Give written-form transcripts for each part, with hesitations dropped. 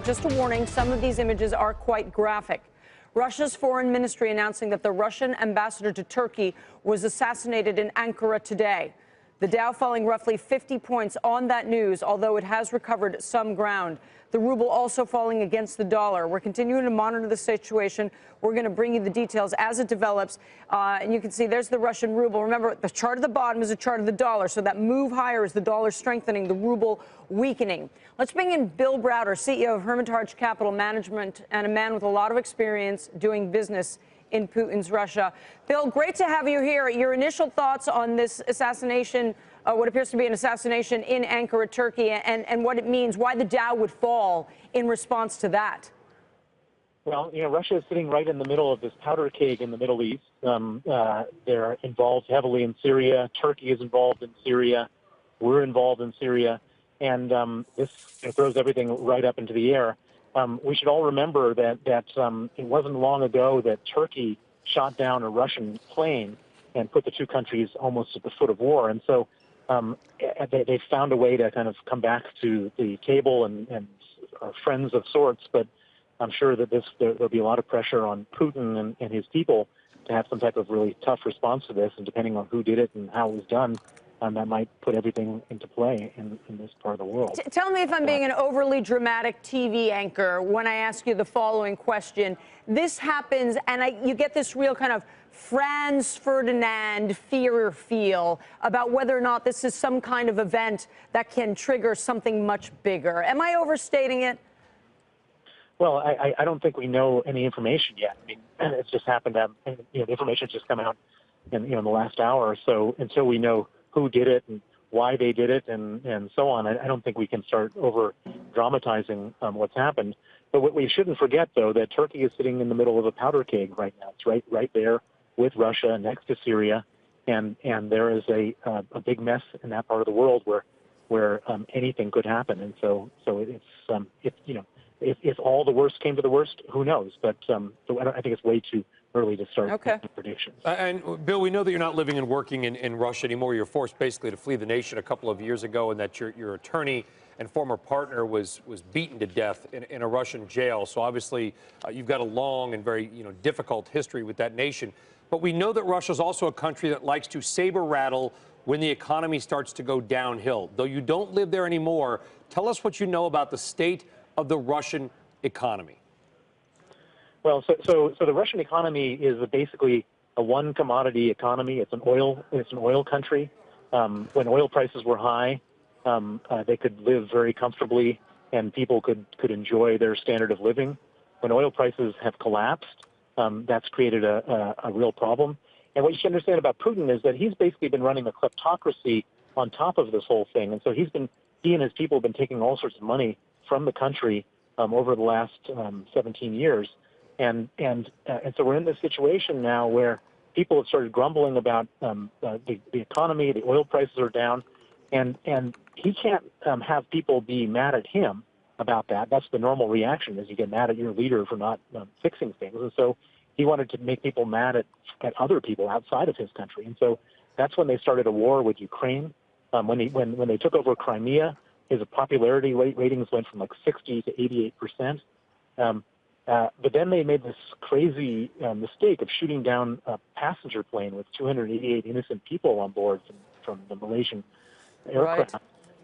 Just a warning, some of these images are quite graphic. Russia's foreign ministry announcing that the Russian ambassador to Turkey was assassinated in Ankara today. The Dow falling roughly 50 points on that news, although it has recovered some ground. The ruble also falling against the dollar. We're continuing to monitor the situation. We're going to bring you the details as it develops. And you can see there's the Russian ruble. Remember, the chart at the bottom is a chart of the dollar. So that move higher is the dollar strengthening, the ruble weakening. Let's bring in Bill Browder, CEO of Hermitage Capital Management, and a man with a lot of experience doing business in Putin's Russia. Bill, great to have you here. Your initial thoughts on this assassination, what appears to be an assassination in Ankara, Turkey, and what it means, why the Dow would fall in response to that. Well, Russia is sitting right in the middle of this powder keg in the Middle East. They're involved heavily in Syria. Turkey is involved in Syria. We're involved in Syria. And this throws everything right up into the air. We should all remember that it wasn't long ago that Turkey shot down a Russian plane and put the two countries almost at the foot of war. And so they found a way to kind of come back to the table and are friends of sorts. But I'm sure that there'll be a lot of pressure on Putin and his people to have some type of really tough response to this. And depending on who did it and how it was done, that might put everything into play in this part of the world. Tell me if I'm being an overly dramatic TV anchor when I ask you the following question. This happens, and you get this real kind of Franz Ferdinand fear feel about whether or not this is some kind of event that can trigger something much bigger. Am I overstating it? Well, I don't think we know any information yet. I mean, it's just happened to have, the information's just come out in the last hour or so. Until we know who did it and why they did it and so on, I don't think we can start over dramatizing what's happened. But what we shouldn't forget, though, that Turkey is sitting in the middle of a powder keg right now. It's right there with Russia next to Syria, and there is a big mess in that part of the world where anything could happen. And so if all the worst came to the worst, who knows? But I think it's way too early to start making predictions. And Bill, we know that you're not living and working in Russia anymore. You're forced basically to flee the nation a couple of years ago, and that your attorney and former partner was beaten to death in a Russian jail. So obviously you've got a long and very difficult history with that nation. But we know that Russia is also a country that likes to saber rattle when the economy starts to go downhill. Though you don't live there anymore, tell us what you know about the state of the Russian economy. Well, so the Russian economy is basically a one commodity economy. It's an oil country. When oil prices were high, they could live very comfortably, and people could enjoy their standard of living. When oil prices have collapsed, that's created a real problem. And what you should understand about Putin is that he's basically been running a kleptocracy on top of this whole thing. And so he and his people have been taking all sorts of money from the country over the last 17 years. And so we're in this situation now where people have started grumbling about the economy, the oil prices are down, and he can't have people be mad at him about that. That's the normal reaction, is you get mad at your leader for not fixing things. And so he wanted to make people mad at other people outside of his country. And so that's when they started a war with Ukraine. When they took over Crimea, his popularity ratings went from like 60 to 88%. But then they made this crazy mistake of shooting down a passenger plane with 288 innocent people on board from the Malaysian aircraft.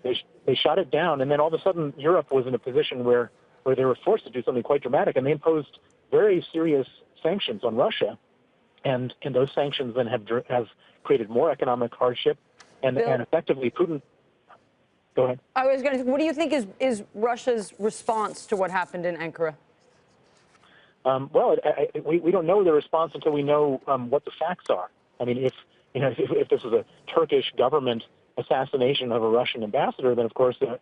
Right. They shot it down, and then all of a sudden Europe was in a position where they were forced to do something quite dramatic, and they imposed very serious sanctions on Russia, and those sanctions then have created more economic hardship, and effectively Putin. Go ahead. I was going to. What do you think is Russia's response to what happened in Ankara? Well, we don't know the response until we know what the facts are. I mean, if this was a Turkish government assassination of a Russian ambassador, then of course the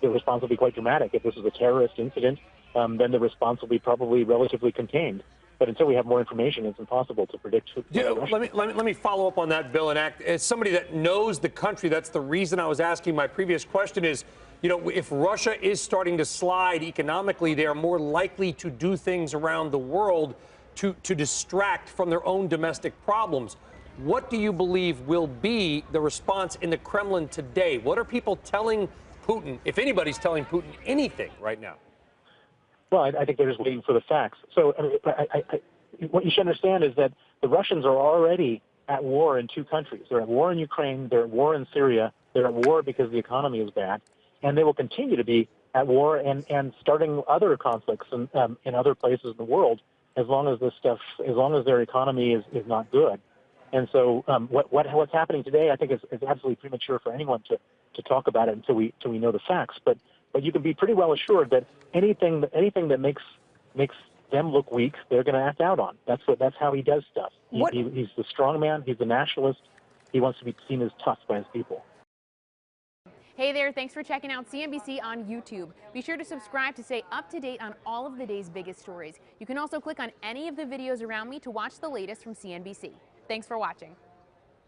response will be quite dramatic. If this was a terrorist incident, then the response will be probably relatively contained. But until we have more information, it's impossible to predict. Let me follow up on that, Bill, and as somebody that knows the country, that's the reason I was asking my previous question is, if Russia is starting to slide economically, they are more likely to do things around the world to distract from their own domestic problems. What do you believe will be the response in the Kremlin today? What are people telling Putin, if anybody's telling Putin anything right now? Well, I think they're just waiting for the facts. So I mean, what you should understand is that the Russians are already at war in two countries. They're at war in Ukraine. They're at war in Syria. They're at war because the economy is bad, and they will continue to be at war and starting other conflicts in other places in the world as long as as long as their economy is not good. And so what's happening today, I think, is absolutely premature for anyone to talk about it until we know the facts. But you can be pretty well assured that anything that makes them look weak, they're going to act out on. That's how he does stuff. He's the strong man. He's the nationalist. He wants to be seen as tough by his people. Hey there, thanks for checking out CNBC on YouTube. Be sure to subscribe to stay up to date on all of the day's biggest stories. You can also click on any of the videos around me to watch the latest from CNBC. Thanks for watching.